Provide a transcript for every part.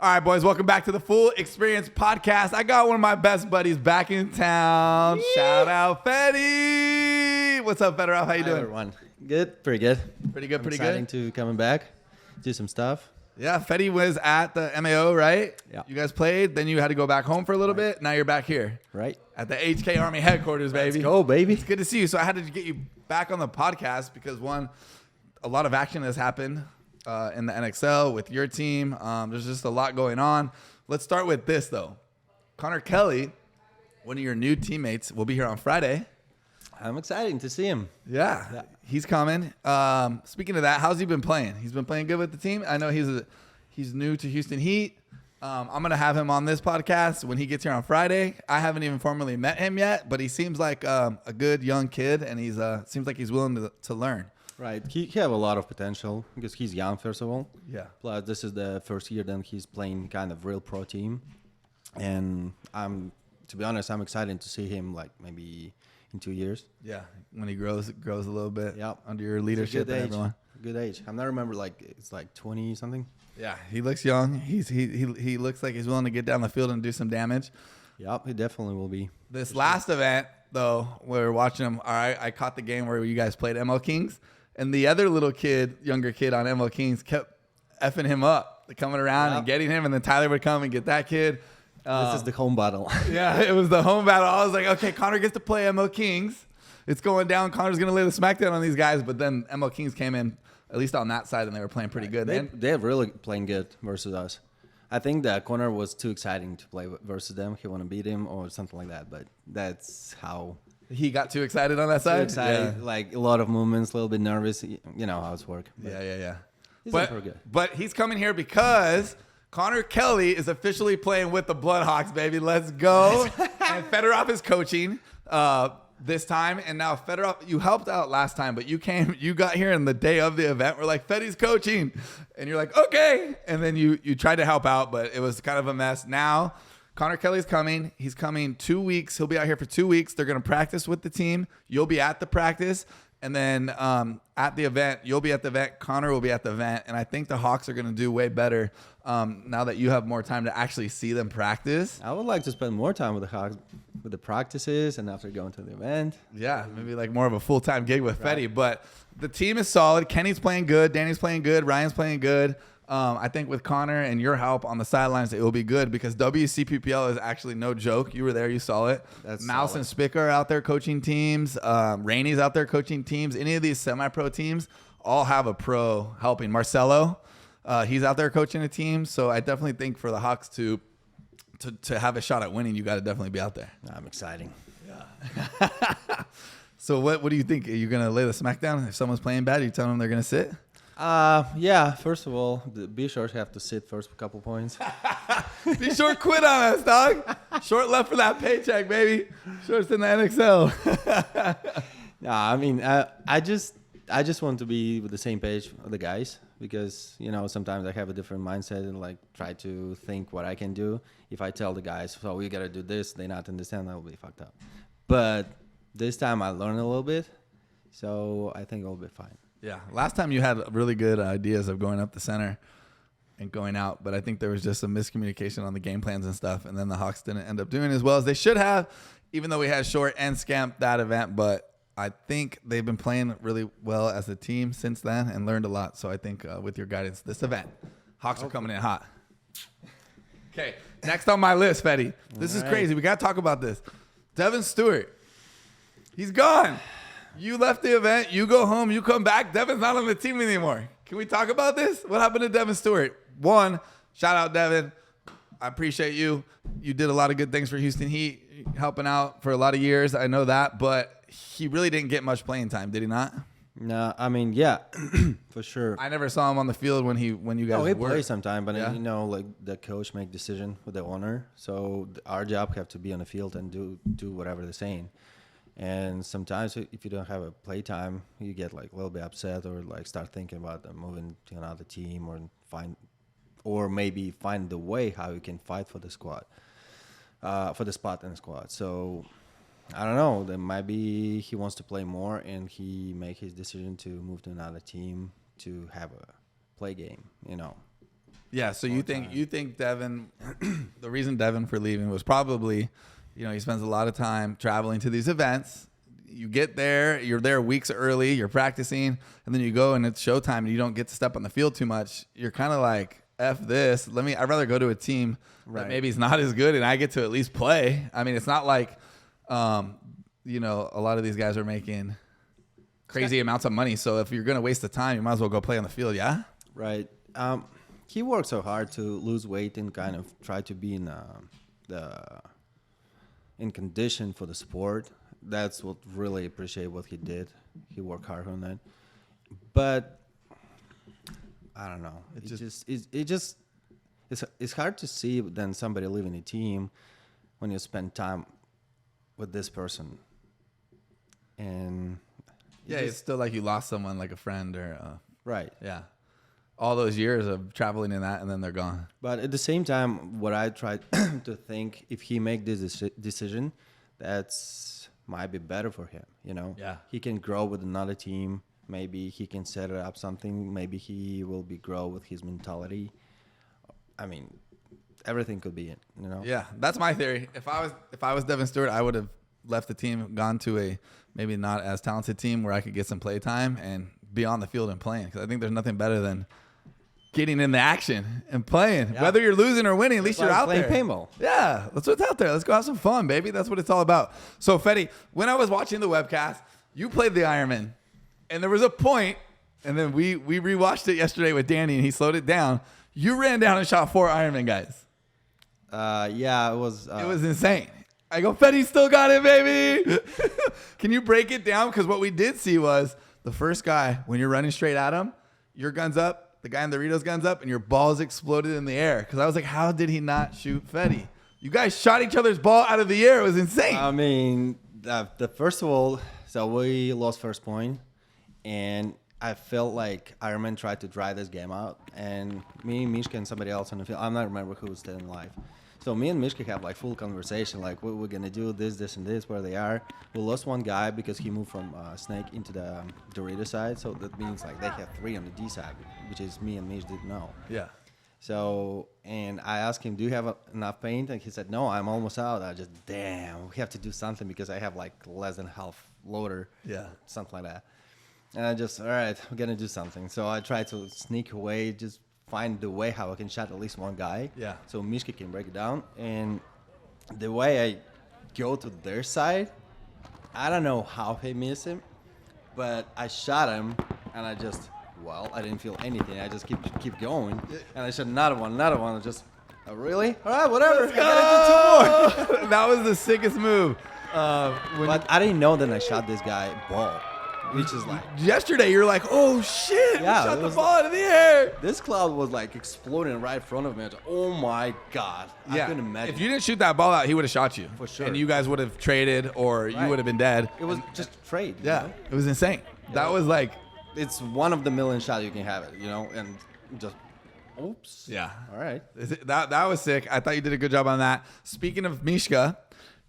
All right, boys, welcome back to the Full Experience Podcast. I got one of my best buddies back in town. Shout out, Fedi. What's up, Fedorov? How you doing? Hi, everyone. Good, pretty good. Pretty good, pretty Exciting good. to coming back, do some stuff. Yeah, Fedi was at the MAO, right? Yeah. You guys played, then you had to go back home for a little bit. Now you're back here. Right. At the HK Army headquarters, baby. Let's go, baby. It's good to see you. So I had to get you back on the podcast because, one, a lot of action has happened in the NXL with your team. There's just a lot going on. Let's start with this, though. Connor Kelly, one of your new teammates, will be here on Friday. I'm excited to see him. Yeah. He's coming. Speaking of that, how's he been playing? He's been playing good with the team. I know he's new to Houston Heat. I'm going to have him on this podcast when he gets here on Friday. I haven't even formally met him yet, but he seems like a good young kid, and he's seems like he's willing to learn. Right. He have a lot of potential because he's young, first of all. Yeah. Plus, this is the first year that he's playing kind of real pro team. And to be honest, I'm excited to see him like maybe in 2 years. Yeah, when he grows a little bit. Yep. Under your leadership Good and age. everyone. Good age. I remember like it's like 20 something. Yeah, he looks young. He looks like he's willing to get down the field and do some damage. Yep, he definitely will be. This last event, though, we were watching him. All right, I caught the game where you guys played ML Kings, and the other little kid, younger kid on ML Kings, kept effing him up, coming around and getting him, and then Tyler would come and get that kid. This is the home battle. Yeah, it was the home battle. I was like, okay, Connor gets to play ML Kings. It's going down. Connor's going to lay the smackdown on these guys, but then ML Kings came in, at least on that side, and they were playing pretty good. They're really playing good versus us. I think that Connor was too exciting to play versus them. He want to beat him or something like that. But that's how He got too excited on that side? too excited. Yeah. Like a lot of movements, a little bit nervous. You know how it's work. But Yeah. He's doing pretty good. But he's coming here because Connor Kelly is officially playing with the Bloodhawks, baby. Let's go. And Fedorov is coaching this time. And now Fedorov, you helped out last time, but you got here in the day of the event. We're like, Fedi's coaching. And you're like, okay. And then you tried to help out, but it was kind of a mess. Now Connor Kelly's coming. He's coming 2 weeks. He'll be out here for 2 weeks. They're going to practice with the team. You'll be at the practice. And then at the event, you'll be at the event. Connor will be at the event. And I think the Hawks are going to do way better now that you have more time to actually see them practice. I would like to spend more time with the Hawks, with the practices, and after going to the event. Yeah, maybe like more of a full-time gig with Fedi. But the team is solid. Kenny's playing good. Danny's playing good. Ryan's playing good. I think with Connor and your help on the sidelines, it will be good because WCPPL is actually no joke. You were there. You saw it. That's Mouse solid. and Spick are out there coaching teams. Rainey's out there coaching teams. Any of these semi-pro teams all have a pro helping. Marcelo, he's out there coaching a team. So I definitely think for the Hawks to have a shot at winning, you got to definitely be out there. I'm exciting. So what do you think? Are you going to lay the smackdown? If someone's playing bad, are you telling them they're going to sit? Yeah. First of all, the B shorts have to sit first for a couple points. Be Short quit on us, dog. Short left for that paycheck, baby. Short's in the NXL. Nah, I mean, I just want to be with the same page with the guys because sometimes I have a different mindset and like try to think what I can do. If I tell the guys, so we gotta do this, they not understand, that will be fucked up. But this time I learned a little bit, so I think I'll be fine. Yeah. Last time you had really good ideas of going up the center and going out, but I think there was just some miscommunication on the game plans and stuff, and then the Hawks didn't end up doing as well as they should have, even though we had Short and Scamp that event. But I think they've been playing really well as a team since then and learned a lot. So I think with your guidance, this event, Hawks are coming in hot. Okay, next on my list, Fedi. This is crazy. We got to talk about this. Devin Stewart. He's gone. You left the event. You go home. You come back. Devin's not on the team anymore. Can we talk about this? What happened to Devin Stewart? One, shout out, Devin. I appreciate you. You did a lot of good things for Houston Heat, helping out for a lot of years. I know that, but he really didn't get much playing time, did he not? No, I mean, yeah, for sure. I never saw him on the field when you guys he were. plays sometime, but Yeah. like the coach make decision with the owner, so our job have to be on the field and do whatever they're saying. And sometimes if you don't have a play time, you get like a little bit upset or like start thinking about moving to another team or maybe find the way how you can fight for the squad, for the spot in the squad. So I don't know. Then maybe he wants to play more and he make his decision to move to another team to have a play game. Yeah. So you think Devin, the reason Devin for leaving was probably, he spends a lot of time traveling to these events. You get there, you're there weeks early, you're practicing, and then you go and it's showtime and you don't get to step on the field too much. You're kind of like, F this. I'd rather go to a team that maybe is not as good and I get to at least play. I mean, it's not like, a lot of these guys are making crazy amounts of money. So if you're going to waste the time, you might as well go play on the field. Yeah. Right. He worked so hard to lose weight and kind of try to be in condition for the sport. That's what really appreciate what he did. He worked hard on that. But I don't know. It's hard to see then somebody leaving a team when you spend time with this person. And it's still like you lost someone, like a friend or right. Yeah. All those years of traveling in that, and then they're gone. But at the same time, what I tried to think, if he make this decision, that's might be better for him. Yeah. He can grow with another team. Maybe he can set up something. Maybe he will grow with his mentality. I mean, everything could be it. Yeah, that's my theory. If I was Devin Stewart, I would have left the team, gone to a maybe not as talented team where I could get some play time and be on the field and playing. Because I think there's nothing better than getting in the action and playing. Yeah. Whether you're losing or winning, at least you're out there. Playing paintball. Yeah, that's what's out there. Let's go have some fun, baby. That's what it's all about. So, Fedi, when I was watching the webcast, you played the Ironman, and there was a point, and then we rewatched it yesterday with Danny, and he slowed it down. You ran down and shot 4 Ironman guys. Yeah, it was. It was insane. I go, Fedi still got it, baby. Can you break it down? Because what we did see was the first guy, when you're running straight at him, your gun's up. The guy in the Doritos gun's up, and your balls exploded in the air. Because I was like, how did he not shoot Fedi? You guys shot each other's ball out of the air. It was insane. I mean, the first of all, so we lost first point, and I felt like Ironman tried to dry this game out. And me, Mishka, and somebody else on the field, I'm not remember who was staying alive. So me and Mishka have like full conversation, like what we're gonna do, this, and this, where they are. We lost one guy because he moved from Snake into the Dorito side. So that means like they have 3 on the D side, which is me and Mish didn't know. Yeah. So, and I asked him, do you have enough paint? And he said, no, I'm almost out. I just, damn, we have to do something because I have like less than half loader. Yeah. Something like that. And I just, all right, we're gonna do something. So I tried to sneak away, just find the way how I can shot at least one guy. Yeah. So Mishka can break it down. And the way I go to their side, I don't know how I missed him, but I shot him and I just, I didn't feel anything. I just keep going. And I shot another one. I just, oh, really? All right, whatever. I gotta do 2 more. That was the sickest move. But I didn't know that I shot this guy ball. Which is like yesterday, you're like, oh shit! Yeah, shot the ball out of the air. This cloud was like exploding right in front of me. I was like, oh my god! Yeah. I couldn't imagine. If you didn't shoot that ball out, he would have shot you for sure, and you guys would have traded, or you would have been dead. It was just trade. Yeah, it was insane. Yeah. That was like, it's one of the million shots you can have it, and just. Oops. Yeah. All right. That was sick. I thought you did a good job on that. Speaking of Mishka.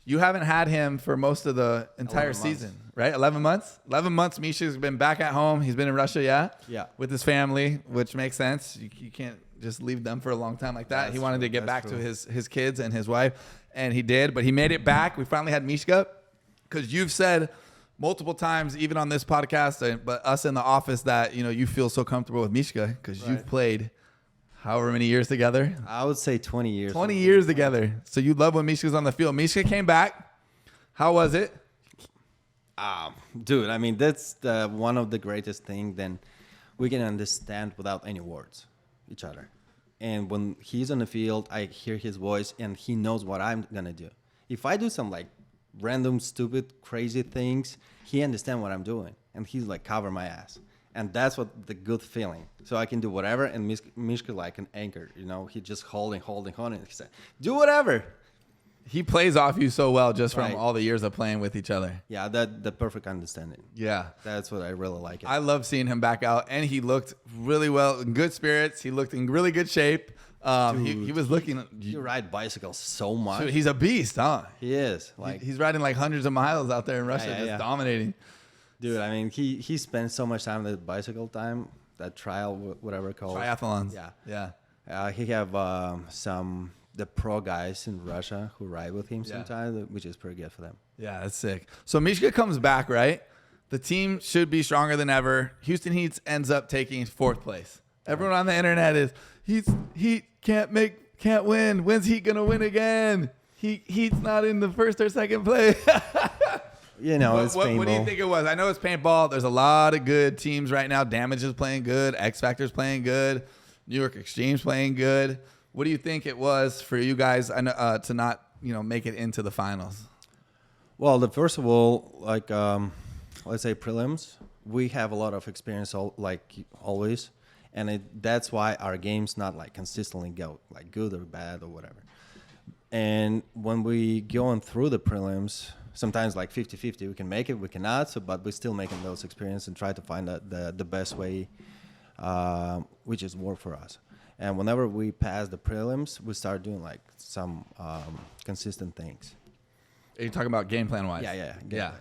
You haven't had him for most of the entire season, right? 11 months? 11 months, Mishka's been back at home. He's been in Russia, yeah? Yeah. With his family, which makes sense. You can't just leave them for a long time like that. He wanted to get back to his kids and his wife, and he did. But he made it back. We finally had Mishka, because you've said multiple times, even on this podcast, but us in the office, that you feel so comfortable with Mishka because you've played however many years together? I would say 20 years. 20 years together. So you love when Mishka's on the field. Mishka came back. How was it? Dude, I mean, that's one of the greatest things then we can understand without any words each other. And when he's on the field, I hear his voice and he knows what I'm going to do. If I do some like random, stupid, crazy things, he understands what I'm doing. And he's like, cover my ass. And that's what the good feeling. So I can do whatever, and Mishka like an anchor, He just holding. He said, do whatever. He plays off you so well just from all the years of playing with each other. Yeah, the perfect understanding. Yeah. That's what I really like. I love seeing him back out, and he looked really well, in good spirits. He looked in really good shape. He was looking. You ride bicycles so much. Dude, he's a beast, huh? He is. He's riding like hundreds of miles out there in Russia, just dominating. Dude, I mean, he spends so much time at bicycle time, that trial, whatever it's called. Triathlons. Yeah. Yeah. He have the pro guys in Russia who ride with him sometimes, which is pretty good for them. Yeah, that's sick. So Mishka comes back, right? The team should be stronger than ever. Houston Heat ends up taking 4th place. Everyone on the internet is Heat can't win. When's Heat gonna win again? Heat's not in the 1st or 2nd place. It's paintball. What do you think it was? I know it's paintball. There's a lot of good teams right now. Damage is playing good. X Factor's playing good. New York Extreme's playing good. What do you think it was for you guys to not make it into the finals? Well, first of all, like let's say prelims, we have a lot of experience, always, and that's why our games not like consistently go like good or bad or whatever. And when we going through the prelims, sometimes like 50-50, we can make it, we cannot. But we're still making those experiences and try to find the best way, which is work for us. And whenever we pass the prelims, we start doing like some consistent things. Are you talking about game plan wise? Yeah. Game plan.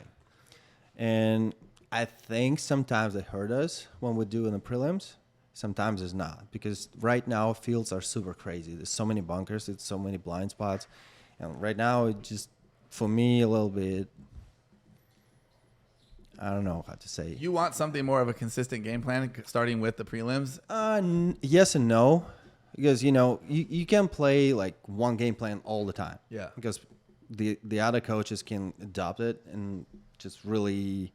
And I think sometimes it hurt us when we do in the prelims. Sometimes it's not, because right now fields are super crazy. There's so many bunkers, it's so many blind spots, and right now it just, for me, a little bit, I don't know how to say. You want something more of a consistent game plan, starting with the prelims? Yes and no, because you can play like one game plan all the time. Yeah. Because the other coaches can adopt it, and just really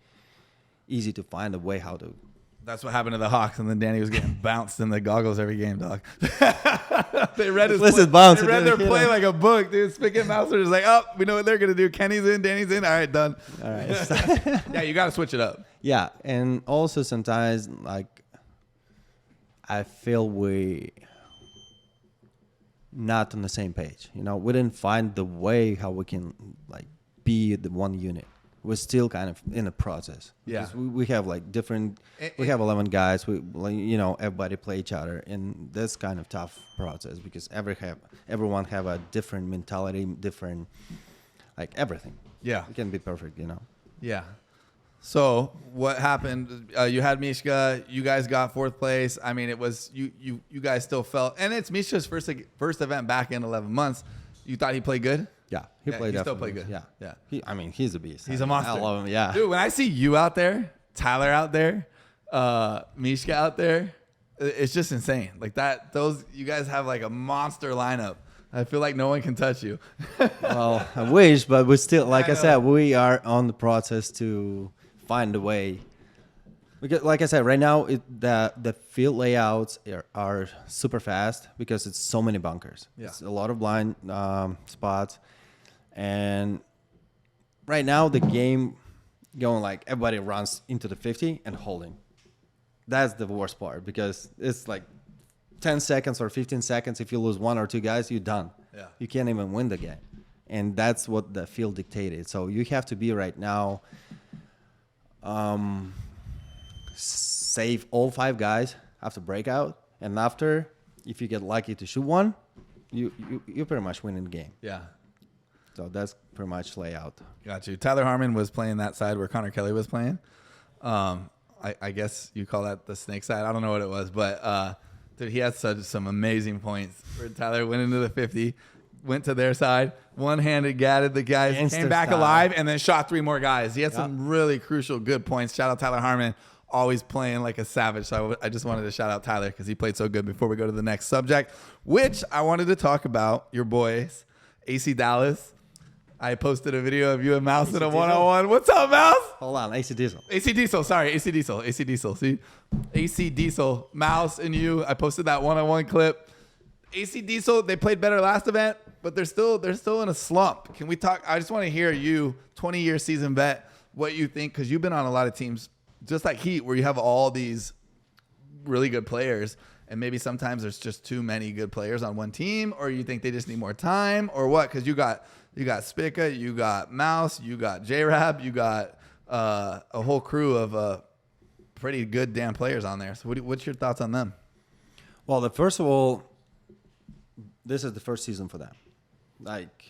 easy to find a way how to. That's what happened to the Hawks, and then Danny was getting bounced in the goggles every game, dog. They read their play like a book, dude. Spigot Mouser is like, oh, we know what they're gonna do. Kenny's in, Danny's in. All right, done. All right. Yeah, you got to switch it up. Yeah, and also sometimes like I feel we not on the same page. We didn't find the way how we can like be the one unit. We're still kind of in the process. Yeah. We have like different. We have 11 guys. Everybody play each other, and that's kind of tough process because everyone have a different mentality, different, like everything. Yeah. It can be perfect, Yeah. So what happened? You had Mishka. You guys got 4th place. I mean, it was you guys still felt, and it's Mishka's first event back in 11 months. You thought he played good? Yeah, he still played good. Yeah. He's a beast. He's a monster. I love him. Yeah, dude. When I see you out there, Tyler out there, Mishka out there, it's just insane. Like that. You guys have like a monster lineup. I feel like no one can touch you. Well, I wish, but we still, like I said, we are on the process to find a way. Because, like I said, right now the field layouts are super fast because it's so many bunkers. Yeah. It's a lot of blind spots, and right now the game going like everybody runs into the 50 and holding. That's the worst part because it's like 10 seconds or 15 seconds. If you lose 1 or 2 guys, you're done. Yeah. You can't even win the game, and that's what the field dictated. So you have to be right now. Save all 5 guys after breakout, and after, if you get lucky to shoot one, you pretty much win in the game. Yeah. So that's pretty much layout. Got you. Tyler Harmon was playing that side where Connor Kelly was playing. I guess you call that the snake side. I don't know what it was, but dude, he had some amazing points. Where Tyler went into the 50, went to their side, one-handed gadded the guys, came back alive, and then shot 3 more guys. He had some really crucial good points. Shout out Tyler Harmon, always playing like a savage. So I just wanted to shout out Tyler because he played so good before we go to the next subject, which I wanted to talk about, your boys, AC Dallas. I posted a video of you and Mouse in a one-on-one. What's up, Mouse? Hold on, AC Diesel. AC Diesel, sorry, AC Diesel. See, AC Diesel, Mouse and you. I posted that one-on-one clip. AC Diesel, they played better last event, but they're still in a slump. Can we talk? I just want to hear you, 20-year season vet, what you think, because you've been on a lot of teams, just like Heat, where you have all these really good players, and maybe sometimes there's just too many good players on one team, or you think they just need more time, or what? Because you got Spica, you got Mouse, you got J-Rab, you got a whole crew of pretty good damn players on there. So what's your thoughts on them? Well, first of all, this is the first season for them.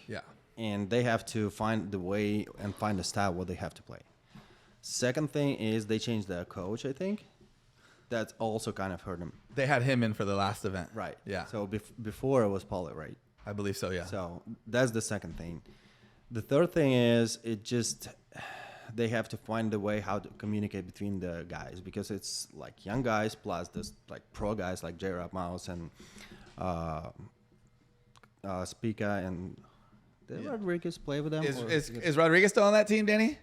Yeah. And they have to find the way and find the style what they have to play. Second thing is they changed their coach, I think. that's also kind of hurt him. They had him in for the last event. Right. Yeah. So before it was Paulie, right? I believe so, yeah. So that's the second thing. The third thing is they have to find a way how to communicate between the guys, because it's like young guys plus this like pro guys like J-Rap Mouse and Spica and did Rodriguez play with them? Is Rodriguez still on that team, Danny?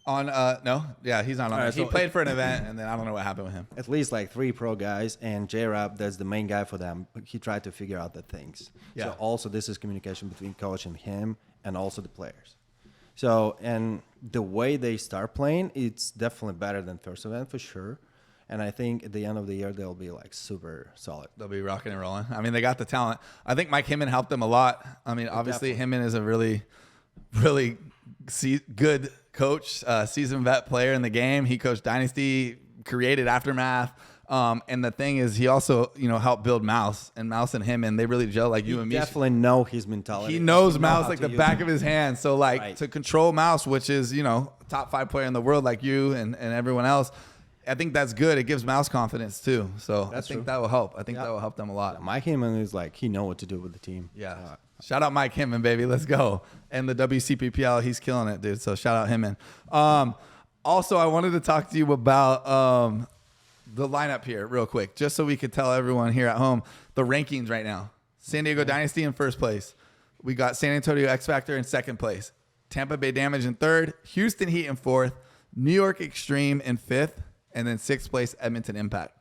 No, yeah, he's not on there. He played for an event, and then I don't know what happened with him. At least like 3 pro guys, and J-Rap, that's the main guy for them. He tried to figure out the things. Yeah. So also this is communication between coach and him, and also the players. So, and the way they start playing, it's definitely better than first event for sure. And I think at the end of the year, they'll be like super solid. They'll be rocking and rolling. I mean, they got the talent. I think Mike Himman helped them a lot. I mean, obviously Himman is a really, really good coach, seasoned vet player in the game. He coached Dynasty, created Aftermath. And the thing is, he also, helped build Mouse and Himman. They really gel like you and me. Definitely know his mentality. He knows Mouse like the back of his hand. So to control Mouse, which is, top 5 player in the world like you and everyone else, I think that's good. It gives Mouse confidence too. So I think that will help. I think that will help them a lot. Mike Himman is like, he know what to do with the team. Yeah. Shout out Mike Himman, baby. Let's go. And the WCPPL, he's killing it, dude. So shout out Himman. Also, I wanted to talk to you about the lineup here real quick, just so we could tell everyone here at home the rankings right now. San Diego Dynasty in first place. We got San Antonio X Factor in second place. Tampa Bay Damage in third. Houston Heat in fourth. New York Extreme in fifth. And then sixth place, Edmonton Impact.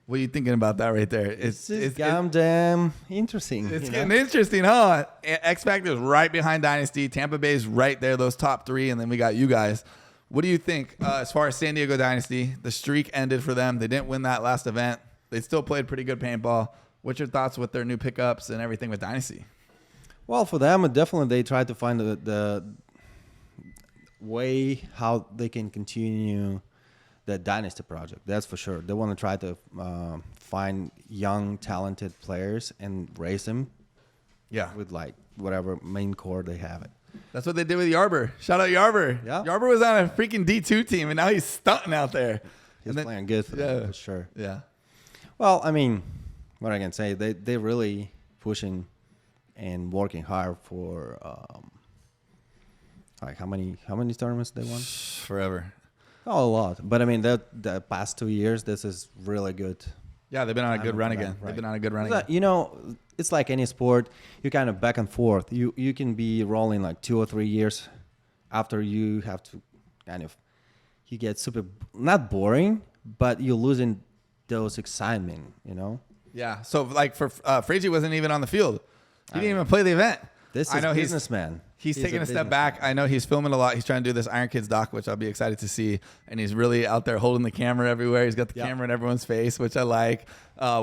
What are you thinking about that right there? It's damn interesting. It's getting interesting, huh? X Factor is right behind Dynasty. Tampa Bay's right there, those top 3. And then we got you guys. What do you think as far as San Diego Dynasty? The streak ended for them. They didn't win that last event. They still played pretty good paintball. What's your thoughts with their new pickups and everything with Dynasty? Well, for them, definitely they tried to find the way how they can continue the Dynasty project. That's for sure. They want to try to find young, talented players and raise them. Yeah. With like whatever main core they have it. That's what they did with Yarber. Shout out Yarber. Yeah. Yarber was on a freaking D2 team, and now he's stunting out there. He's playing good for them, for sure. Yeah. Well, I mean, what I can say, they really pushing and working hard for like how many tournaments they won? Forever. Oh, a lot. But I mean, the past 2 years, this is really good. Yeah, they've been on a good run again. Right. They've been on a good run again. It's like any sport. You kind of back and forth. You can be rolling like 2 or 3 years after you have to you get super, not boring, but you're losing those excitement, Yeah. So like for Frazier wasn't even on the field. He didn't even play the event. This is businessman. He's taking a step back. I know he's filming a lot. He's trying to do this Iron Kids doc, which I'll be excited to see. And he's really out there holding the camera everywhere. He's got the camera in everyone's face, which I like.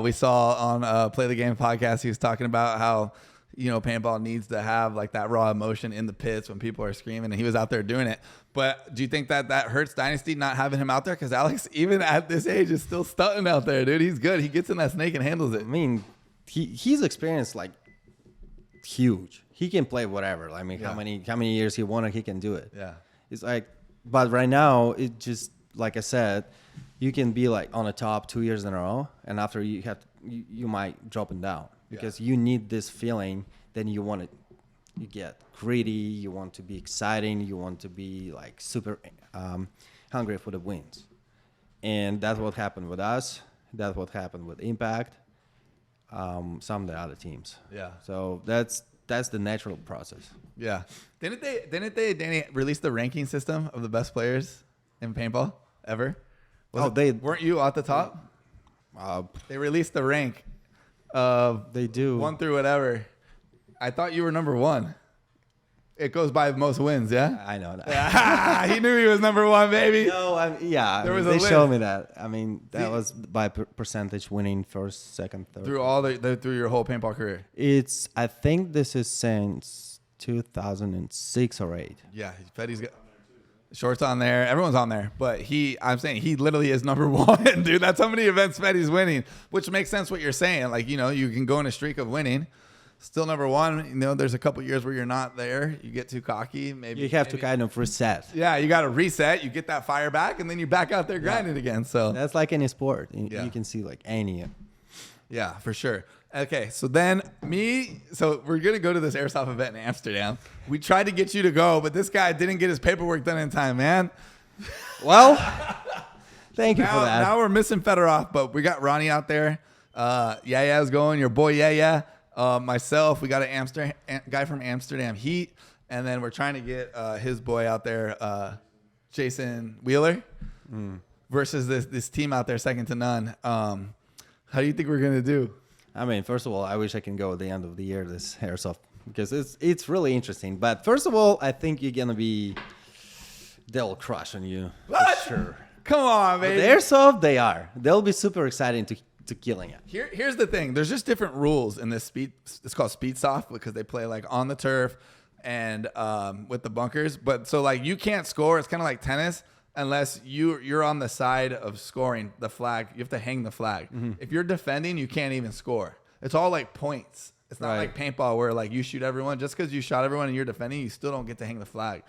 We saw on Play the Game podcast, he was talking about how, paintball needs to have like that raw emotion in the pits when people are screaming, and he was out there doing it. But do you think that hurts Dynasty not having him out there? Because Alex, even at this age, is still stunting out there, dude. He's good. He gets in that snake and handles it. I mean, he's experienced like huge. He can play whatever. I mean, how many years he wanted, he can do it. Yeah. It's like, but right now, it just, like I said, you can be like on the top 2 years in a row, and after you might drop it down because you need this feeling. Then you get greedy. You want to be exciting. You want to be like super hungry for the wins. And that's what happened with us. That's what happened with Impact. Some of the other teams. Yeah. So that's the natural process. Yeah. Didn't they, Danny, release the ranking system of the best players in paintball ever? Weren't you at the top? They released the rank of they do 1 through whatever. I thought you were number 1. It goes by most wins, yeah? I know that. He knew he was number 1, baby. No, they showed me that. I mean, that was by percentage winning first, second, third. Through your whole paintball career. I think this is since 2006 or 8. Yeah, Fetty's got shorts on there. Everyone's on there. But I'm saying he literally is number 1, dude. That's how many events Fetty's winning, which makes sense what you're saying. Like, you can go in a streak of winning. still number one. You know, there's a couple years where you're not there. You get too cocky. Maybe You have to kind of reset. Yeah, you got to reset. You get that fire back, and then you're back out there grinding again. So That's like any sport. Yeah. You can see like any. yeah, for sure. Okay, so then so we're going to go to this airsoft event in Amsterdam. We tried to get you to go, but this guy didn't get his paperwork done in time, man. Well, thank you for that. Now we're missing Fedorov, but we got Ronnie out there. Yaya's going, your boy Yaya. Myself, we got a guy from Amsterdam Heat, and then we're trying to get his boy out there, Jason Wheeler, versus this team out there, second to none. How do you think we're going to do? I mean, first of all, I wish I can go at the end of the year, this airsoft, because it's really interesting. But first of all, I think you're going to be, they'll crush on you. What? For sure. Come on, baby. The airsoft, they'll be super exciting to killing it. Here's the thing. There's just different rules in this speed. It's called Speedsoft because they play like on the turf and with the bunkers. But so like you can't score. It's kind of like tennis unless you're on the side of scoring the flag. You have to hang the flag. If you're defending, you can't even score. It's all like points. It's not like paintball where like you shoot everyone. Just because you shot everyone and you're defending, you still don't get to hang the flag.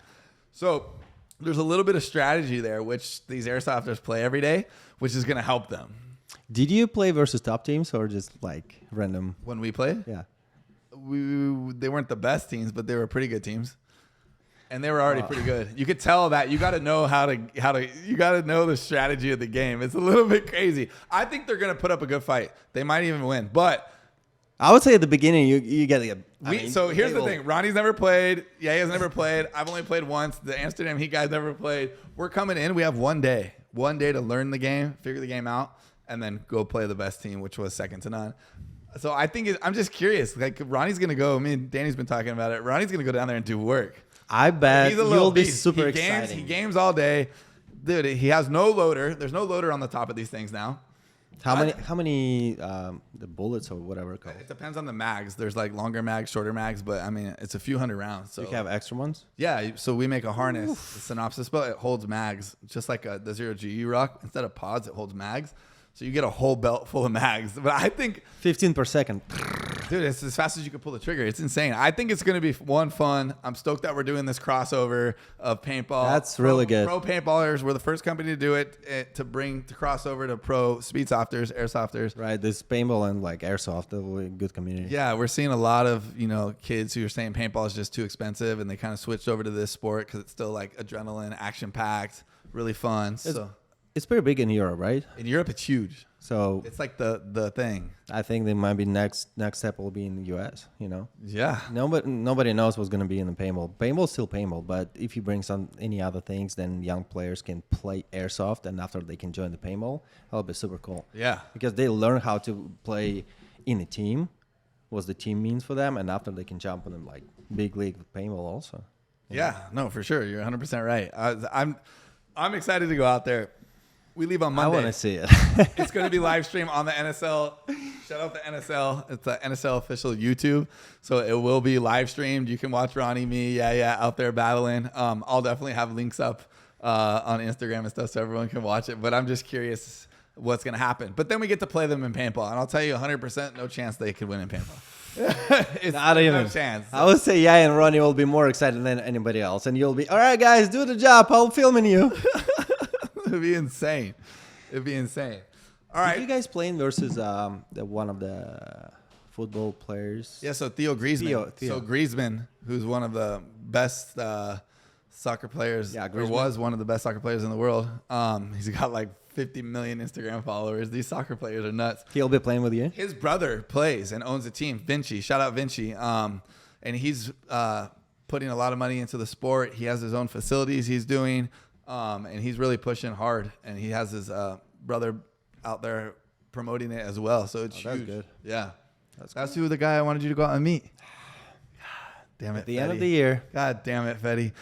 So there's a little bit of strategy there, which these airsofters play every day, which is going to help them. Did you play versus top teams or just like random? When we played? Yeah. They weren't the best teams, but they were pretty good teams. And they were already pretty good. You could tell that you got to know you got to know the strategy of the game. It's a little bit crazy. I think they're going to put up a good fight. They might even win. But I would say at the beginning you get to so here's the thing. Ronnie's never played. Yaya's never played. I've only played once. The Amsterdam Heat guys never played. We're coming in. We have one day to learn the game, figure the game out, and then go play the best team, which was second to none. So I think I'm just curious. Like Ronnie's going to go. Me and Danny's been talking about it. Ronnie's going to go down there and do work. I bet you'll be beast. super He exciting. games all day. Dude, he has no loader. There's no loader on the top of these things now. How many the bullets or whatever it called? It depends on the mags. There's like longer mags, shorter mags, but I mean, it's a few hundred rounds. So You have extra ones? yeah, so we make a harness, the Synopsis belt. It holds mags, just like the 0GE Rock. Instead of pods, it holds mags. So you get a whole belt full of mags. But I think 15 per second. dude, it's as fast as you can pull the trigger. It's insane. I think it's going to be fun. I'm stoked that we're doing this crossover of paintball. That's really good. Pro paintballers. We're the first company to do it, to cross over to pro speedsofters, airsofters. Right, this paintball and like airsoft, they're a good community. Yeah, we're seeing a lot of, kids who are saying paintball is just too expensive, and they kind of switched over to this sport because it's still like adrenaline, action-packed, really fun. It's pretty big in Europe, right? In Europe, it's huge. So It's like the thing. I think they might be next step will be in the US, Yeah. Nobody knows what's going to be in the paintball. Paintball's still paintball, but if you bring any other things, then young players can play airsoft, and after they can join the paintball, that'll be super cool. Yeah. Because they learn how to play in a team, what the team means for them, and after they can jump on them like big league with paintball also. Yeah, no, for sure. You're 100% right. I'm excited to go out there. We leave on Monday. I want to see it. It's going to be live stream on the NSL. Shout out to NSL. It's the NSL official YouTube. So it will be live streamed. You can watch Ronnie, me, out there battling. I'll definitely have links up on Instagram and stuff so everyone can watch it. But I'm just curious what's going to happen. But then we get to play them in paintball. And I'll tell you 100% no chance they could win in paintball. It's Not even. no chance. I would say and Ronnie will be more excited than anybody else. And you'll be, all right, guys, do the job. I'll film you. It'd be insane. All right. Did you guys playing versus one of the football players? Yeah, so Theo Griezmann. Theo. So Griezmann, who's one of the best soccer players, or was one of the best soccer players in the world. He's got like 50 million Instagram followers. These soccer players are nuts. He'll be playing with you? His brother plays and owns a team, Vinci. Shout out Vinci. And he's putting a lot of money into the sport. He has his own facilities he's doing. And he's really pushing hard, and he has his brother out there promoting it as well. So it's huge. That's good. Yeah, that's who the guy I wanted you to go out and meet. God damn it! At the end of the year. God damn it, Fetty.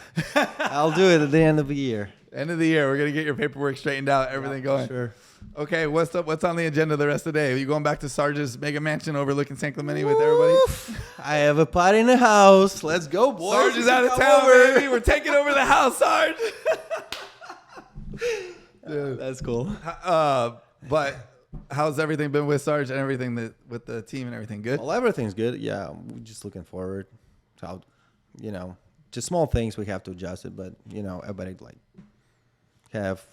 I'll do it at the end of the year. End of the year, we're gonna get your paperwork straightened out, everything going. Sure. Okay, what's up? What's on the agenda the rest of the day? Are you going back to Sarge's mega mansion overlooking San Clemente with everybody? I have a party in the house. Let's go, boys. Sarge is out of town, baby. We're taking over the house, Sarge. Dude, that's cool. But how's everything been with Sarge and everything with the team and everything? Good? Well, everything's good. Yeah, we're just looking forward. How, just small things we have to adjust it, but everybody like have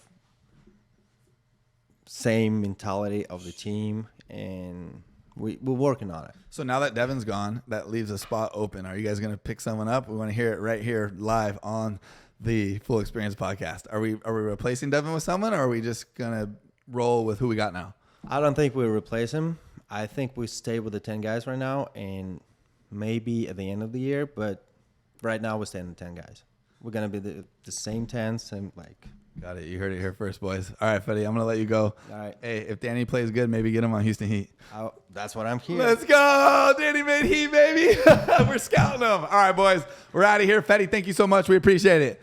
same mentality of the team, and we're working on it. So now that Devin's gone, that leaves a spot open. Are you guys going to pick someone up? We want to hear it right here live on the Full Experience podcast. Are we replacing Devin with someone, or are we just going to roll with who we got now? I don't think we'll replace him. I think we stay with the 10 guys right now, and maybe at the end of the year, but right now we're staying with 10 guys. We're going to be the same 10, same like. Got it. You heard it here first, boys. All right, Fetty, I'm going to let you go. All right. Hey, if Danny plays good, maybe get him on Houston Heat. That's what I'm here. Let's go. Danny made Heat, baby. We're scouting them. All right, boys. We're out of here. Fetty, thank you so much. We appreciate it.